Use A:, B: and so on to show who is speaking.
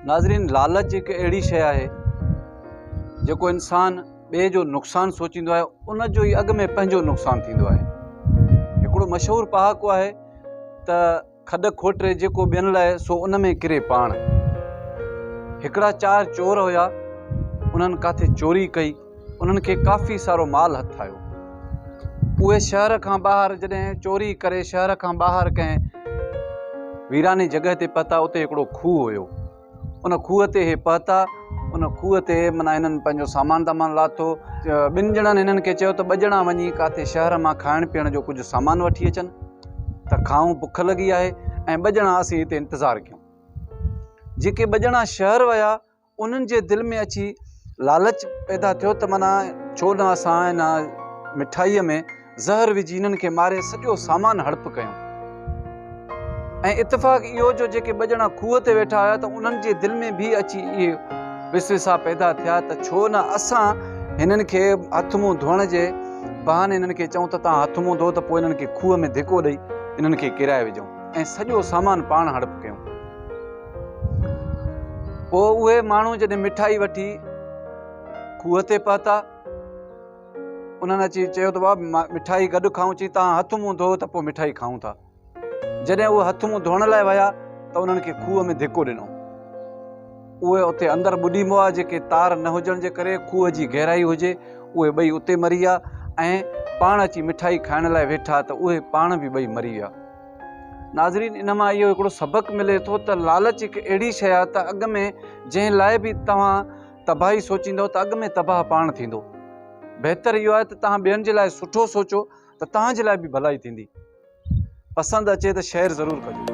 A: नाज़रीन, लालच एक अहिड़ी शइ आहे जेको इंसान ॿिए जो नुक़सानु सोचींदो आहे, उन जो ई अॻ में पंहिंजो नुक़सानु थींदो आहे। हिकिड़ो मशहूरु पहाको आहे त खॾ खोटरे जेको ॿियनि लाइ सो उन में किरे पाण। हिकिड़ा 4 चोर हुया, उन्हनि काथे चोरी कई, उन्हनि खे काफ़ी सारो माल हथ आयो। उहे शहर खां ॿाहिरि जॾहिं चोरी करे शहर खां ॿाहिरि कंहिं वीरानी जॻह ते पहुता, उते हिकिड़ो खूह हुयो। उन खूह ते हे पहुता, उन खूह ते माना हिननि पंहिंजो सामान दामान लाथो। 2 ॼणनि हिननि खे चयो त 2 ॼणा वञी काथे शहर मां खाइण पीअण जो कुझु सामान वठी अचनि त खाऊं, बुख लॻी आहे, ऐं 2 ॼणा असीं हिते इंतज़ारु कयूं। जेके 2 ॼणा शहर विया, उन्हनि जे दिलि में अची लालच पैदा थियो त माना छो न असां हिन मिठाईअ में ज़हर विझी हिननि खे मारे सॼो सामान हड़प कयूं। ऐं इत्तेफ़ाक़ इहो जो जेके 2 ॼणा खूह ते वेठा हुया त उन्हनि जे दिलि में बि अची इहे विसविसा पैदा थिया त छो न असां हिननि खे हथ मुंहुं धोअण जे बहाने हिननि खे चऊं त तव्हां हथ मुंहुं धो, त पोइ हिननि खे खूह में धिको ॾेई हिननि खे किराए विझूं ऐं सॼो सामान पाण हड़प कयूं। पोइ उहे माण्हू जॾहिं मिठाई वठी खूह ते पहुता, उन्हनि अची चयो त बाबा मिठाई गॾु खाऊं। चई तव्हां हथ मुंहुं धो त पोइ मिठाई खाऊं था। जॾहिं उहे हथ मुंहुं धोअण लाइ विया त उन्हनि खे खूह में धिको ॾिनो। उहे उते अंदरि ॿुॾी मोआ, जेके तार न हुजण जे करे खूह जी गहराई हुजे, उहे 2 उते मरी विया ऐं पाण अची मिठाई खाइण लाइ वेठा त उहे पाण बि 2 मरी विया। नाज़रीन, इन मां इहो हिकिड़ो सबक़ मिले थो त लालच हिकु अहिड़ी शइ आहे त अॻ में जंहिं लाइ बि तव्हां तबाही सोचींदव त अॻ में तबाह पाण थींदो। बहितर इहो आहे त तव्हां ॿियनि जे लाइ सुठो सोचो त तव्हांजे लाइ बि भलाई थींदी। पसंदि अचे त शेयर ज़रूरु कजो।